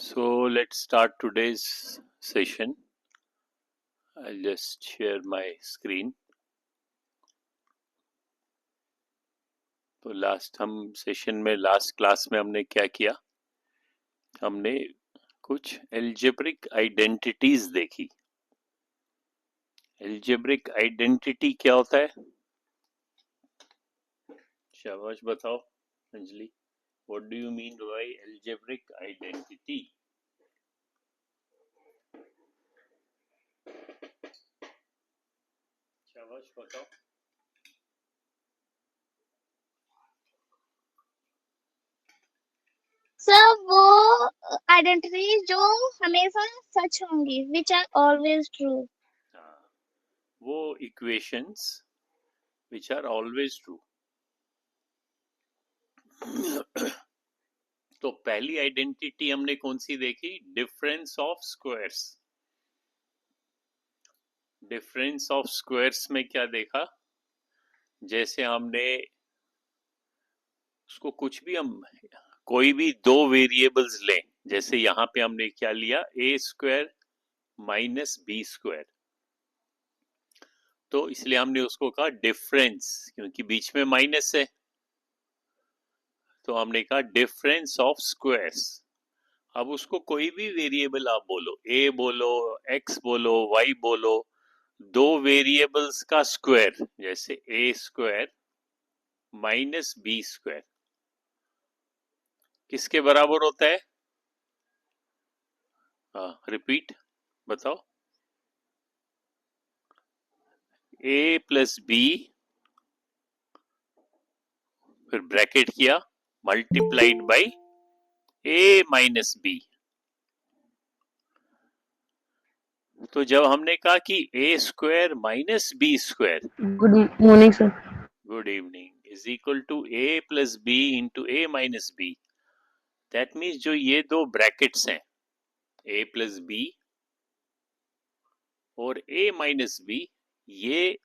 So let's start today's session. I'll just share my screen. तो last class में हमने क्या किया? हमने कुछ एल्जेब्रिक आइडेंटिटीज देखी. एल्जेब्रिक आइडेंटिटी क्या होता है? शाबाश बताओ Anjali. What do you mean by algebraic identity? शाबाश बताओ. सर वो आइडेंटिटी जो हमेशा सच होंगी, विच आर ऑलवेज ट्रू. हाँ, वो equations which are always true. तो पहली आइडेंटिटी हमने कौन सी देखी? Difference of squares. Difference of squares में क्या देखा? जैसे हमने उसको कुछ भी हम कोई भी दो वेरिएबल्स लें, जैसे यहाँ पे हमने क्या लिया? ए स्क्वायर माइनस बी स्क्वायर. तो इसलिए हमने उसको कहा डिफरेंस, क्योंकि बीच में माइनस है. तो हमने कहा डिफरेंस ऑफ स्क्वायर्स. अब उसको कोई भी वेरिएबल आप बोलो, ए बोलो, एक्स बोलो, वाई बोलो, दो वेरिएबल्स का स्क्वायर, जैसे A square minus B square किसके बराबर होता है? हाँ, रिपीट बताओ. ए प्लस बी, फिर ब्रैकेट किया, multiplied by A minus B. तो जब हमने कहा कि A square minus B square, good morning sir. Good evening, is equal to A plus B into A minus B. That means जो ये दो ब्रैकेट्स हैं, ए प्लस बी और ए माइनस बी, ये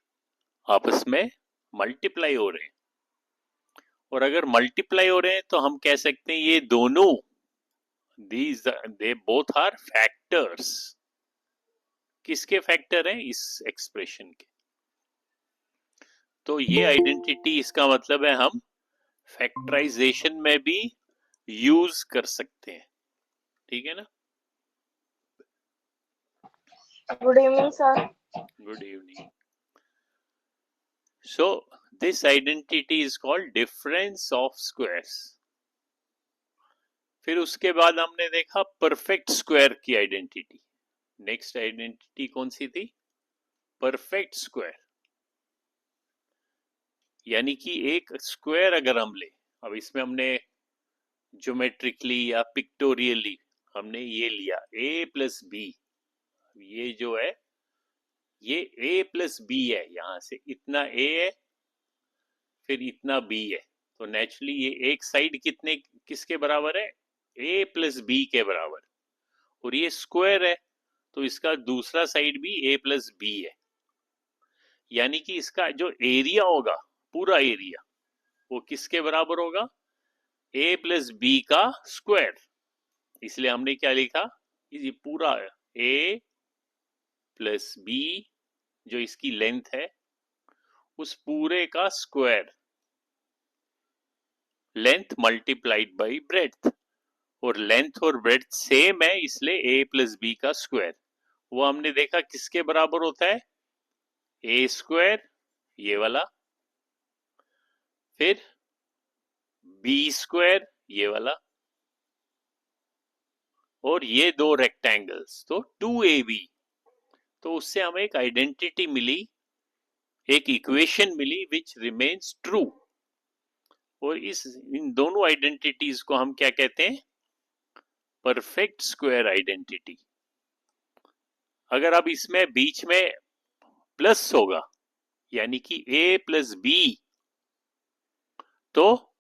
आपस में मल्टीप्लाई हो रहे हैं. और अगर मल्टीप्लाई हो रहे हैं तो हम कह सकते हैं ये दोनों, दे बोथ आर फैक्टर्स. किसके फैक्टर हैं? इस एक्सप्रेशन के. तो ये आइडेंटिटी, इसका मतलब है हम फैक्टराइजेशन में भी यूज कर सकते हैं. ठीक है ना? Good evening sir. Good evening. So this identity is called difference of squares. फिर उसके बाद हमने देखा परफेक्ट स्क्वायर की आइडेंटिटी. नेक्स्ट आइडेंटिटी कौन सी थी? Perfect square. यानी कि एक स्क्वायर अगर हम ले, अब इसमें हमने ज्योमेट्रिकली या पिक्टोरियली हमने ये लिया a प्लस बी. ये जो है ये a प्लस बी है, यहां से इतना a है, फिर इतना b है. तो नेचुरली ये एक साइड कितने किसके बराबर है? a प्लस बी के बराबर. और ये स्क्वायर है तो इसका दूसरा साइड भी a प्लस बी है. यानी कि इसका जो एरिया होगा, पूरा एरिया, वो किसके बराबर होगा? a प्लस बी का स्क्वायर. इसलिए हमने क्या लिखा? ये पूरा a प्लस बी जो इसकी लेंथ है, उस पूरे का square, length multiplied by breadth. और लेंथ और ब्रेड्थ सेम है, इसलिए a प्लस बी का स्क्वायर. वो हमने देखा किसके बराबर होता है? ए स्क्वायर, ये वाला, फिर बी स्क्वायर, ये वाला, और ये दो रेक्टेंगल्स, तो 2ab. तो उससे हमें एक आइडेंटिटी मिली, एक इक्वेशन मिली विच रिमेन्स ट्रू. और इन दोनों आइडेंटिटीज को हम क्या कहते हैं? Perfect square identity. अगर अब इसमें बीच में प्लस होगा, यानी कि a प्लस बी, तो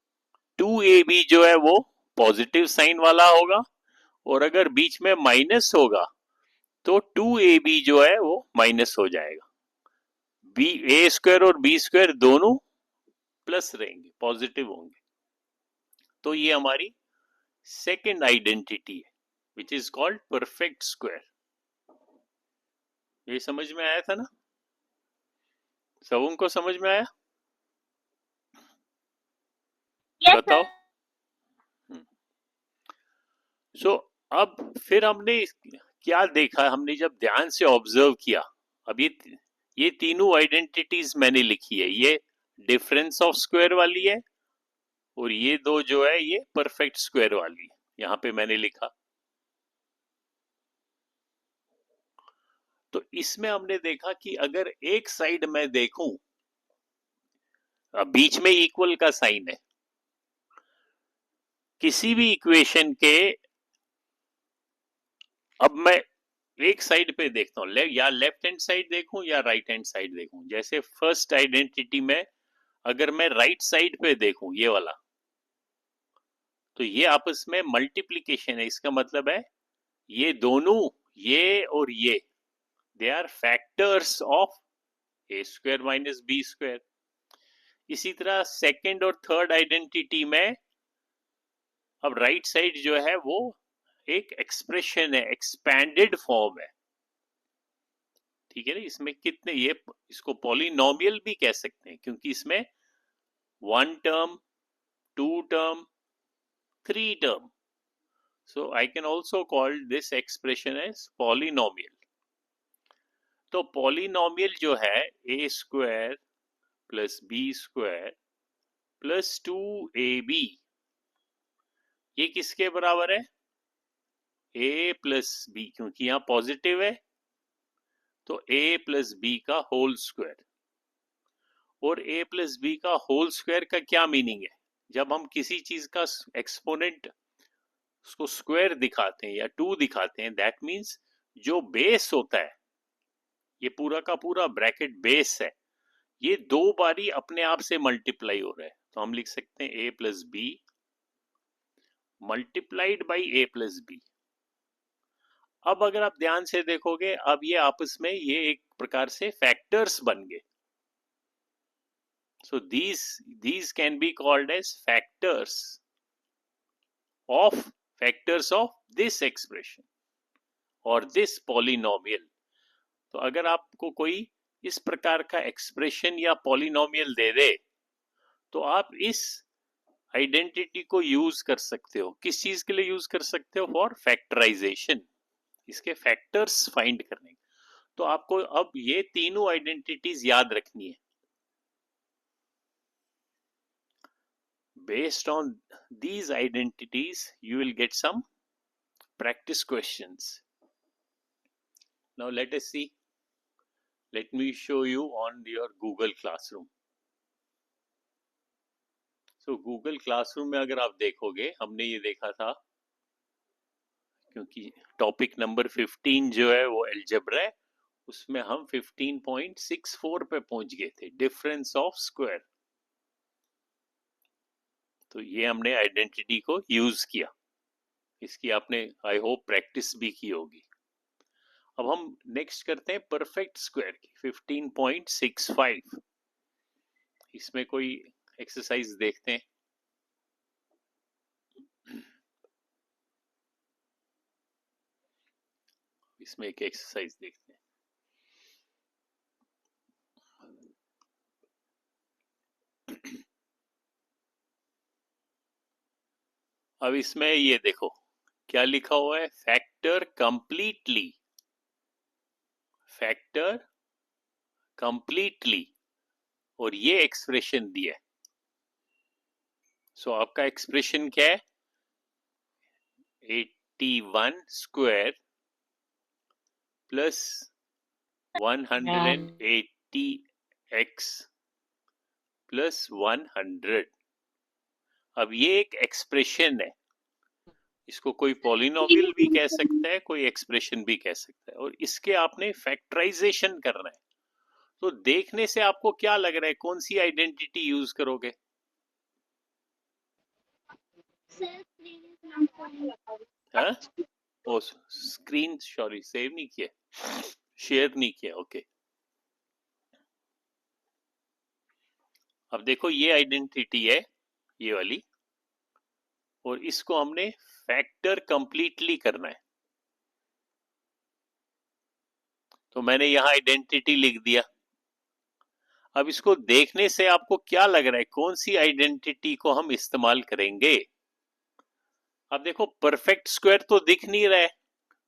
2ab जो है वो पॉजिटिव साइन वाला होगा. और अगर बीच में माइनस होगा तो 2ab जो है वो माइनस हो जाएगा. बी ए स्क्वायर और बी स्क्वायर दोनों प्लस रहेंगे, पॉजिटिव होंगे. तो ये हमारी सेकेंड आइडेंटिटी है. Which is called perfect square. ये समझ में आया था ना? सबों को समझ में आया? यस बताओ। सो अब फिर हमने क्या देखा, हमने जब ध्यान से ऑब्जर्व किया, अब ये तीनों आइडेंटिटीज मैंने लिखी है, ये डिफरेंस ऑफ स्क्वायर वाली है और ये दो जो है ये परफेक्ट स्क्वायर वाली है, यहाँ पे मैंने लिखा। तो इसमें हमने देखा कि अगर एक साइड में देखूं, बीच में इक्वल का साइन है, किसी भी इक्वेशन के, अब मैं एक साइड पे देखता हूँ, या लेफ्ट हैंड साइड देखूं या राइट हैंड साइड देखूं। जैसे फर्स्ट आइडेंटिटी में अगर मैं राइट साइड पे देखूं ये वाला, तो ये आपस में मल्टीप्लीकेशन है, इसका मतलब है ये दोनों, ये और ये, they are factors of a square minus B square. इसी तरह सेकंड और थर्ड आइडेंटिटी में अब राइट साइड जो है वो एक एक्सप्रेशन है, एक्सपैंडेड फॉर्म है, ठीक है ना। इसमें कितने, ये इसको पॉलिनोमियल भी कह सकते हैं क्योंकि इसमें one term, two term, three term, so I can also call this expression as polynomial। तो polynomial जो है a square plus B square plus 2ab, ये किसके बराबर है? a प्लस बी, क्योंकि यहाँ पॉजिटिव है तो a प्लस बी का होल स्क्वायर। और a प्लस बी का होल स्क्वायर का क्या मीनिंग है? जब हम किसी चीज का एक्सपोनेंट उसको स्क्वायर दिखाते हैं या 2 दिखाते हैं, दैट मीन्स जो बेस होता है, ये पूरा का पूरा ब्रैकेट बेस है, ये दो बारी अपने आप से मल्टीप्लाई हो रहा है। तो हम लिख सकते हैं A plus B multiplied by A plus B. अब अगर आप ध्यान से देखोगे, अब ये आपस में ये एक प्रकार से फैक्टर्स बन गए। So these can be called as factors of this expression और दिस पॉलिनोमियल। तो अगर आपको कोई इस प्रकार का एक्सप्रेशन या पॉलिनोमियल दे दे, तो आप इस आइडेंटिटी को यूज कर सकते हो। किस चीज के लिए यूज कर सकते हो? फॉर फैक्टराइजेशन, इसके फैक्टर्स फाइंड करने। तो आपको अब ये तीनों आइडेंटिटीज याद रखनी है। Based on these identities you will get some practice questions. Now let us see. Let me show you on your Google Classroom. So Google Classroom में अगर आप देखोगे, हमने ये देखा था क्योंकि टॉपिक नंबर 15 जो है वो अलजेब्रा है, उसमें हम 15.64 पे पहुंच गए थे, डिफरेंस ऑफ स्क्वायर। तो ये हमने आइडेंटिटी को यूज किया, इसकी आपने आई होप प्रैक्टिस भी की होगी। अब हम नेक्स्ट करते हैं परफेक्ट स्क्वायर की 15.65। इसमें कोई एक्सरसाइज देखते हैं। इसमें एक एक्सरसाइज देखते हैं। अब इसमें ये देखो क्या लिखा हुआ है, फैक्टर कंप्लीटली, फैक्टर कंप्लीटली, और ये एक्सप्रेशन दिया है। सो आपका एक्सप्रेशन क्या है? 81 स्क्वायर प्लस 180x प्लस 100। अब ये एक एक्सप्रेशन है, इसको कोई पॉलिनोमियल भी कह सकता है, कोई एक्सप्रेशन भी कह सकता है, और इसके आपने फैक्टराइजेशन करना है। तो देखने से आपको क्या लग रहा है, कौन सी आइडेंटिटी यूज करोगे? हाँ? ओ स्क्रीन सॉरी सेव नहीं किया, शेयर नहीं किया, ओके। अब देखो ये आइडेंटिटी है, ये वाली, और इसको हमने फैक्टर कंप्लीटली करना है। तो मैंने यहाँ आइडेंटिटी लिख दिया। अब इसको देखने से आपको क्या लग रहा है, कौन सी आइडेंटिटी को हम इस्तेमाल करेंगे? अब देखो परफेक्ट स्क्वायर तो दिख नहीं रहा है।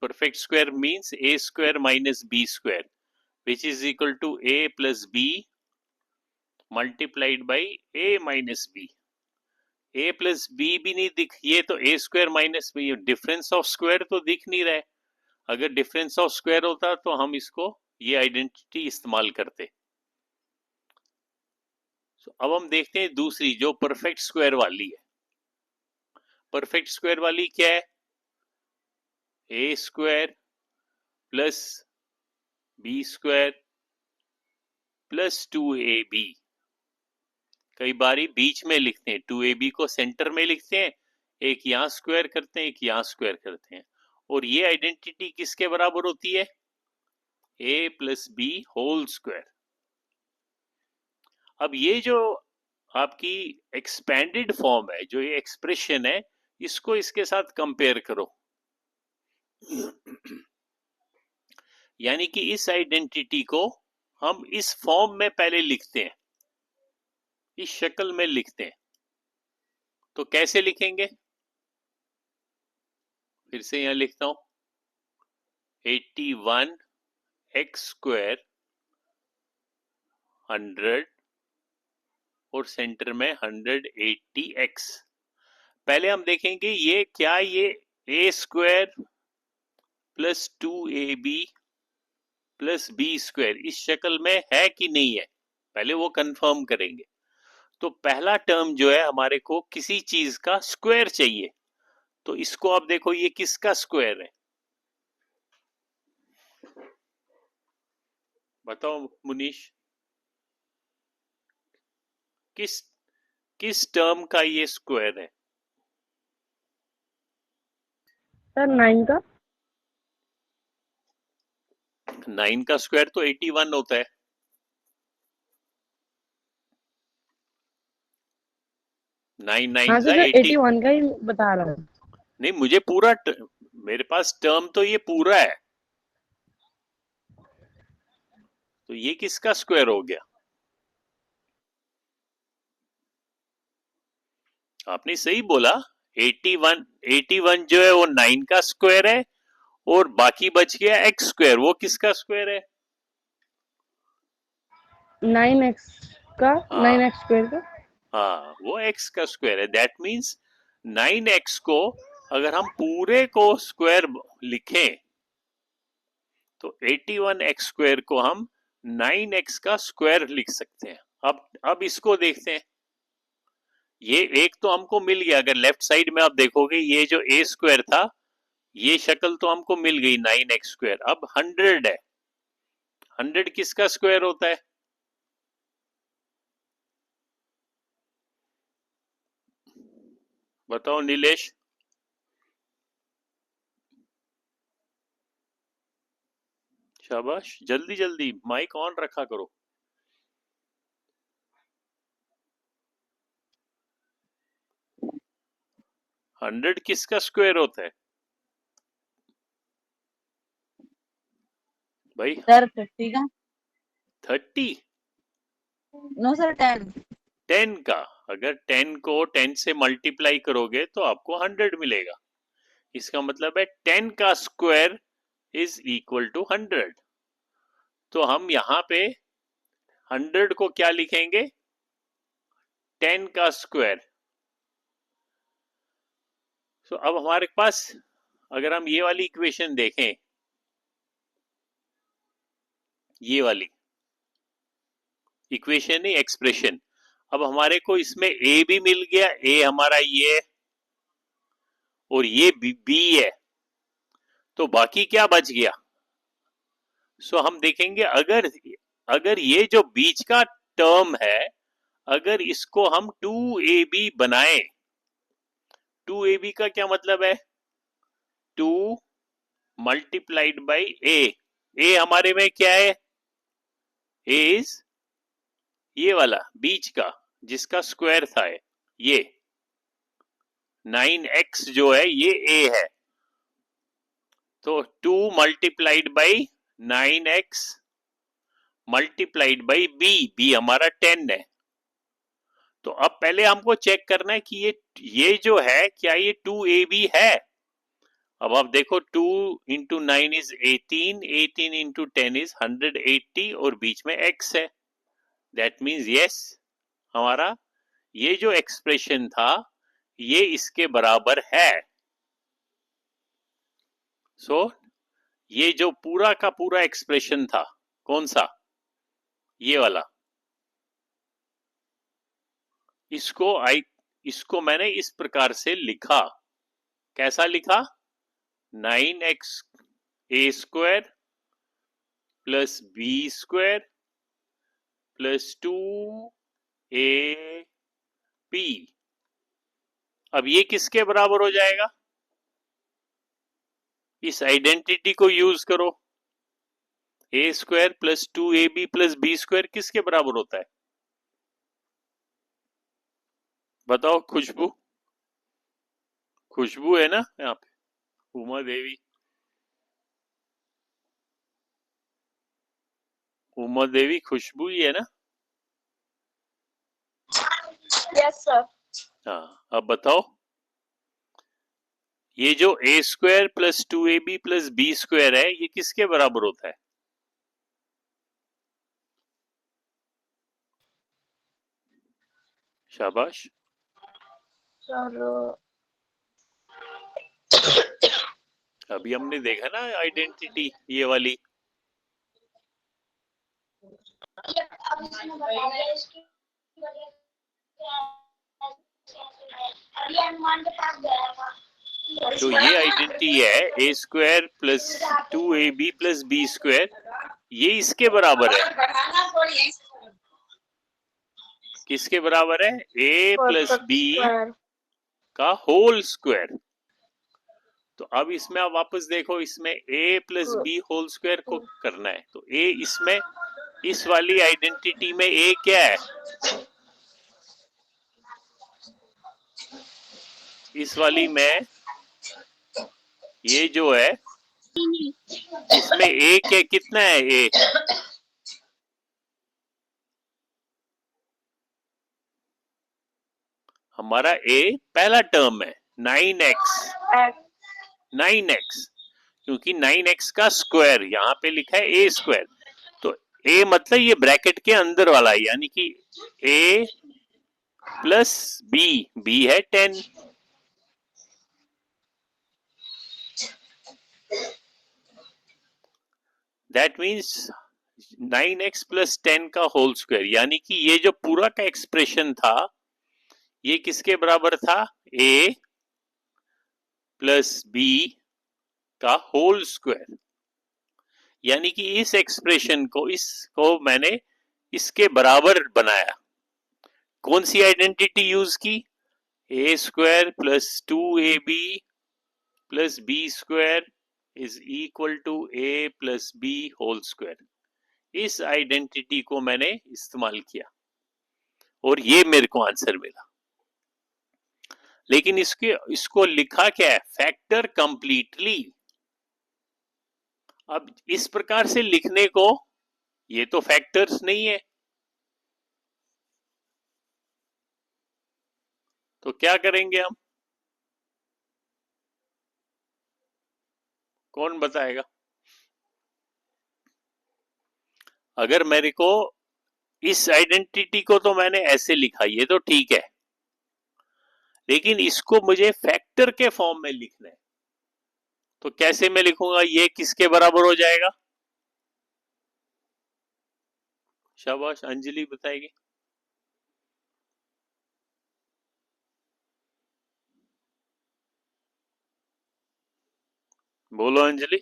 Perfect square means A square minus B square which is equal to A plus B multiplied by A minus B. A plus B भी नहीं दिख, ये तो A square minus B, difference of square तो दिख नहीं रहा है। अगर डिफरेंस ऑफ स्क्वायर होता तो हम इसको ये आइडेंटिटी इस्तेमाल करते। अब हम देखते हैं दूसरी जो परफेक्ट स्क्वायर वाली है। परफेक्ट स्क्वायर वाली क्या है? A square plus B square plus 2ab। कई बारी बीच में लिखते हैं, 2ab को सेंटर में लिखते हैं, एक यहां स्क्वायर करते हैं, एक यहां स्क्वायर करते हैं, और ये आइडेंटिटी किसके बराबर होती है? a plus B whole square. अब ये जो आपकी एक्सपेंडेड फॉर्म है, जो ये एक्सप्रेशन है, इसको इसके साथ कंपेयर करो। यानी कि इस आइडेंटिटी को हम इस फॉर्म में पहले लिखते हैं, इस शक्ल में लिखते हैं। तो कैसे लिखेंगे? फिर से यहां लिखता हूं, 81x स्क्वायर 100 और सेंटर में 180x। पहले हम देखेंगे ये क्या, ये a square plus 2ab plus B square इस शक्ल में है कि नहीं है, पहले वो कंफर्म करेंगे। तो पहला टर्म जो है, हमारे को किसी चीज का स्क्वायर चाहिए, तो इसको आप देखो ये किसका स्क्वायर है? बताओ मुनीश, किस किस टर्म का ये स्क्वायर है? सर 9 का। 9 का स्क्वायर तो 81 होता है। नाइन नाइन हाँ जा सर 80। 81 का ही बता रहा हूँ। नहीं, मुझे पूरा मेरे पास टर्म तो ये पूरा है, तो ये किसका स्क्वायर हो गया? आपने सही बोला, 81 जो है वो 9 का स्क्वायर है, और बाकी बच गया x स्क्वायर, वो किसका स्क्वायर है? 9x का, हाँ 9x स्क्वायर का। हाँ, वो x का स्क्वायर है। दैट मीन्स 9x को अगर हम पूरे को स्क्वायर लिखें तो 81x स्क्वायर को हम 9x का स्क्वायर लिख सकते हैं। अब इसको देखते हैं। ये एक तो हमको मिल गया, अगर लेफ्ट साइड में आप देखोगे ये जो a स्क्वायर था, ये शक्ल तो हमको मिल गई 9x स्क्वायर। अब 100 है, 100 किसका स्क्वायर होता है? बताओ नीलेश। शाबाश, जल्दी जल्दी माइक ऑन रखा करो। हंड्रेड किसका स्क्वायर होता है भाई? सर 50 का। 30? No sir 10। 10 का। अगर 10 को 10 से मल्टीप्लाई करोगे तो आपको 100 मिलेगा। इसका मतलब है 10 का स्क्वायर इज इक्वल टू 100। तो हम यहाँ पे 100 को क्या लिखेंगे? 10 का स्क्वायर। तो अब हमारे पास, अगर हम ये वाली इक्वेशन देखें, ये वाली इक्वेशन है, एक्सप्रेशन, अब हमारे को इसमें a भी मिल गया, a हमारा ये है और ये b है, तो बाकी क्या बच गया? सो हम देखेंगे, अगर ये जो बीच का टर्म है, अगर इसको हम 2ab बनाएं, 2ab का क्या मतलब है? 2 मल्टीप्लाइड बाई a हमारे में क्या है? a इज ये वाला बीच का जिसका स्क्वायर था, ये 9x जो है ये a है, तो 2 multiplied by 9x multiplied by b हमारा 10 है। तो अब पहले हमको चेक करना है कि ये जो है क्या ये 2ab है। अब आप देखो 2 इंटू 9 इज 18, 18 इंटू 10 इज 180 और बीच में x है। दैट मीन्स यस, हमारा ये जो एक्सप्रेशन था ये इसके बराबर है। सो ये जो पूरा का पूरा एक्सप्रेशन था कौन सा, ये वाला, इसको मैंने इस प्रकार से लिखा। कैसा लिखा? 9x a square plus b square plus 2ab। अब ये किसके बराबर हो जाएगा? इस आइडेंटिटी को यूज करो। a square plus 2ab plus b square किसके बराबर होता है? बताओ। खुशबू, खुशबू है ना यहाँ पे? उमा देवी, उमा देवी खुशबू ही है ना? Yes sir. हाँ, अब बताओ ये जो a square plus 2ab plus b square है ये किसके बराबर होता है? शाबाश। सर अभी हमने देखा ना आइडेंटिटी ये वाली। तो ये आइडेंटिटी है a square plus 2ab plus b square, ये इसके बराबर है। किसके बराबर है? a प्लस b का होल स्क्वायर। तो अब इसमें आप वापस देखो, इसमें a plus B whole square को करना है। तो a इसमें, इस वाली आइडेंटिटी में a क्या है? इस वाली में ये जो है इसमें a क्या, कितना है a? हमारा a पहला टर्म है 9x, 9x, क्योंकि 9x का स्क्वायर यहाँ पे लिखा है a स्क्वायर। तो a मतलब ये ब्रैकेट के अंदर वाला है, यानी कि a प्लस b है 10। दैट मीन्स 9x प्लस 10 का होल स्क्वायर, यानी कि ये जो पूरा का एक्सप्रेशन था ये किसके बराबर था? a प्लस b का होल स्क्वायर। यानी कि इस एक्सप्रेशन को, इसको मैंने इसके बराबर बनाया। कौन सी आइडेंटिटी यूज की? a square plus 2ab plus b square is equal to a plus b whole square. इस आइडेंटिटी को मैंने इस्तेमाल किया और ये मेरे को आंसर मिला। लेकिन इसको लिखा क्या है? Factor completely. अब इस प्रकार से लिखने को, ये तो फैक्टर्स नहीं है, तो क्या करेंगे हम? कौन बताएगा? अगर मेरे को इस आइडेंटिटी को तो मैंने ऐसे लिखा, ये तो ठीक है, लेकिन इसको मुझे फैक्टर के फॉर्म में लिखना है, तो कैसे मैं लिखूंगा? ये किसके बराबर हो जाएगा? शाबाश, अंजलि बताएगी। बोलो अंजलि।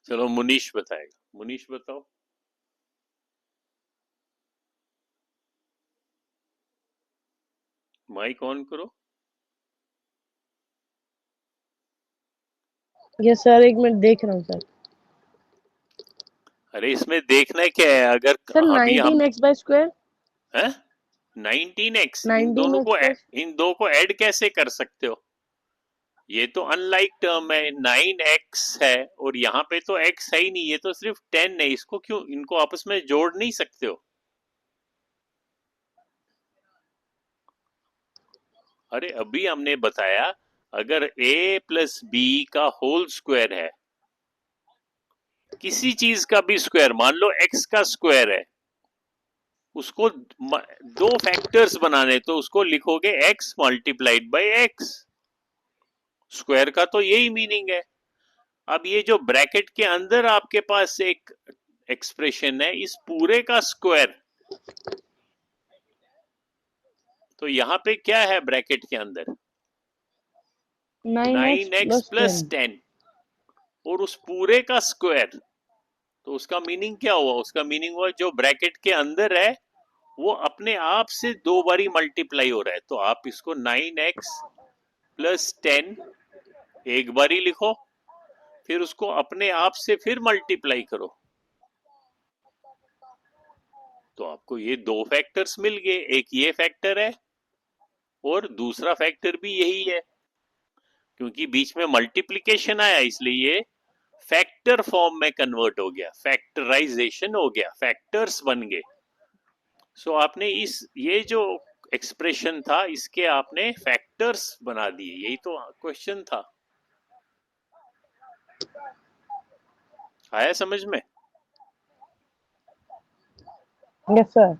चलो मुनीश बताएगा। मुनीश बताओ। माइक ऑन करो। यस सर, एक मिनट देख रहा हूँ सर। अरे इसमें देखना क्या है? अगर सर अभी हम 19x बाय स्क्वायर। हैं 19x, इन 19x दोनों को plus इन दो को ऐड कैसे कर सकते हो? ये तो अनलाइक टर्म है, 9x है और यहाँ पे तो x है ही नहीं, ये तो सिर्फ 10 है, इसको क्यों, इनको आपस में जोड़ नहीं सकते हो? अरे अभी हमने बताया अगर a प्लस बी का होल स्क्वायर है, किसी चीज का भी स्क्वायर, मान लो x का स्क्वायर है, उसको दो फैक्टर्स बनाने, तो उसको लिखोगे x multiplied by x, square का तो यही मीनिंग है। अब ये जो ब्रैकेट के अंदर आपके पास एक एक्सप्रेशन है, इस पूरे का स्क्वायर, तो यहाँ पे क्या है ब्रैकेट के अंदर? 9x 9x plus plus 10. 10 और उस पूरे का स्क्वायर, तो उसका मीनिंग क्या हुआ? उसका मीनिंग हुआ जो ब्रैकेट के अंदर है वो अपने आप से दो बारी मल्टीप्लाई हो रहा है, तो आप इसको 9x प्लस 10 एक बारी लिखो, फिर उसको अपने आप से फिर मल्टीप्लाई करो, तो आपको ये दो फैक्टर्स मिल गए, एक ये फैक्टर है और दूसरा फैक्टर भी यही है, क्योंकि बीच में मल्टीप्लिकेशन आया इसलिए ये फैक्टर फॉर्म में कन्वर्ट हो गया, फैक्टराइजेशन हो गया, फैक्टर्स बन गए। सो आपने इस ये जो एक्सप्रेशन था इसके आपने फैक्टर्स बना दिए, यही तो क्वेश्चन था। आया समझ में? Yes, sir.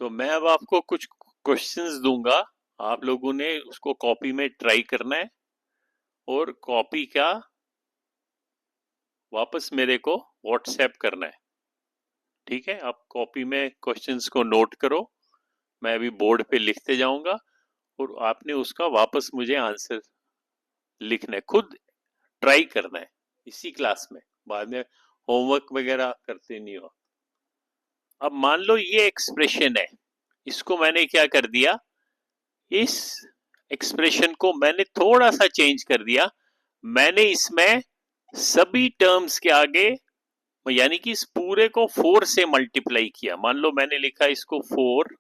तो मैं अब आपको कुछ क्वेश्चंस दूंगा, आप लोगों ने उसको कॉपी में ट्राई करना है और कॉपी का वापस मेरे को व्हाट्सएप करना है, ठीक है? आप कॉपी में क्वेश्चंस को नोट करो, मैं अभी बोर्ड पे लिखते जाऊंगा और आपने उसका वापस मुझे आंसर लिखना है, खुद ट्राई करना है इसी क्लास में, बाद में होमवर्क वगैरह करते नहीं हो। अब मान लो ये एक्सप्रेशन है, इसको मैंने क्या कर दिया, इस एक्सप्रेशन को मैंने थोड़ा सा चेंज कर दिया, मैंने इसमें सभी टर्म्स के आगे, यानी कि इस पूरे को 4 से मल्टीप्लाई किया। मान लो मैंने लिखा इसको 4,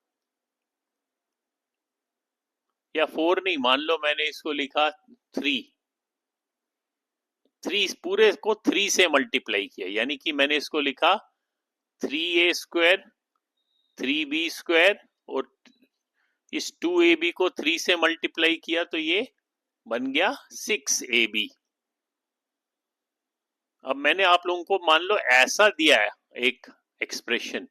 या 4 नहीं, मान लो मैंने इसको लिखा 3, पूरे को 3 से मल्टीप्लाई किया, यानी कि मैंने इसको लिखा 3a स्क्वायर 3b स्क्वायर और इस 2ab को 3 से मल्टीप्लाई किया, तो ये बन गया 6ab। अब मैंने आप लोगों को मान लो ऐसा दिया है एक एक्सप्रेशन,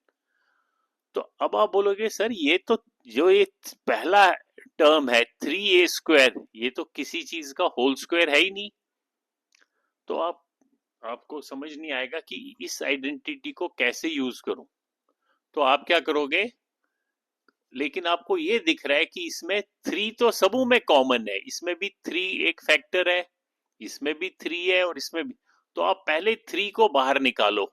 तो अब आप बोलोगे सर ये तो जो ये पहला टर्म है 3a स्क्वायर, ये तो किसी चीज का होल स्क्वायर है ही नहीं, तो आपको समझ नहीं आएगा कि इस आइडेंटिटी को कैसे यूज करूं। तो आप क्या करोगे, लेकिन आपको ये दिख रहा है कि इसमें 3 तो सबों में कॉमन है, इसमें भी 3 एक फैक्टर है, इसमें भी 3 है और इसमें भी, तो आप पहले 3 को बाहर निकालो,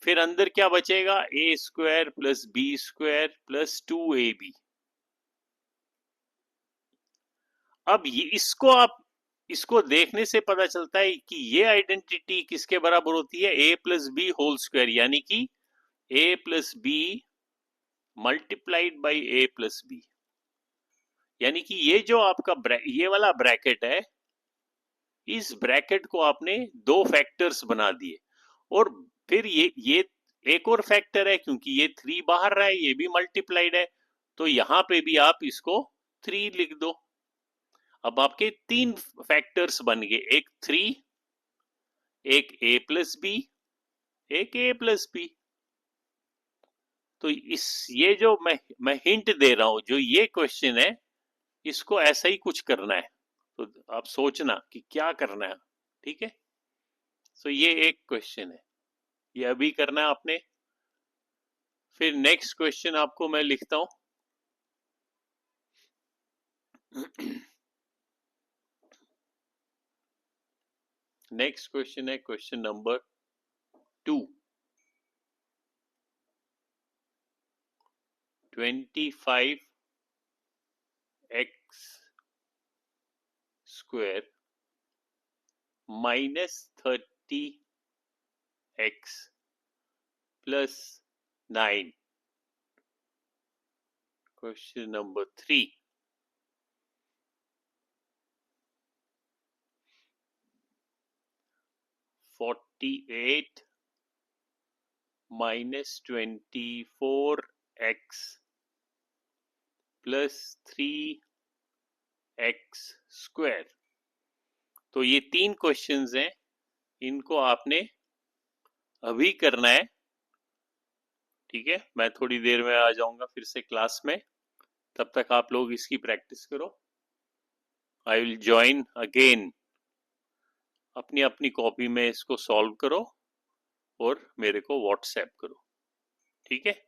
फिर अंदर क्या बचेगा, A square plus B square plus 2ab। अब ये इसको देखने से पता चलता है कि ये आइडेंटिटी किसके बराबर होती है, A plus B whole square, यानी कि A plus B multiplied by A plus B, यानी कि ये जो आपका ये वाला ब्रैकेट है, इस ब्रैकेट को आपने दो फैक्टर्स बना दिए, और फिर ये एक और फैक्टर है, क्योंकि ये 3 बाहर रहा है, ये भी मल्टीप्लाइड है, तो यहां पे भी आप इसको 3 लिख दो। अब आपके 3 फैक्टर्स बन गए, एक 3, एक a प्लस बी, एक a प्लस बी। तो ये जो मैं हिंट दे रहा हूं, जो ये क्वेश्चन है इसको ऐसा ही कुछ करना है, तो आप सोचना कि क्या करना है, ठीक है? तो ये एक क्वेश्चन है, ये अभी करना है आपने। फिर नेक्स्ट क्वेश्चन आपको मैं लिखता हूं। नेक्स्ट क्वेश्चन है question number 2, 25x square minus 20x plus 9. Question number 3. (48 minus 24x plus 3x square. तो ये 3 क्वेश्चंस हैं, इनको आपने अभी करना है. ठीक है, मैं थोड़ी देर में आ जाऊंगा फिर से क्लास में, तब तक आप लोग इसकी प्रैक्टिस करो. I will join again. अपनी अपनी कॉपी में इसको सॉल्व करो और मेरे को व्हाट्सएप करो. ठीक है.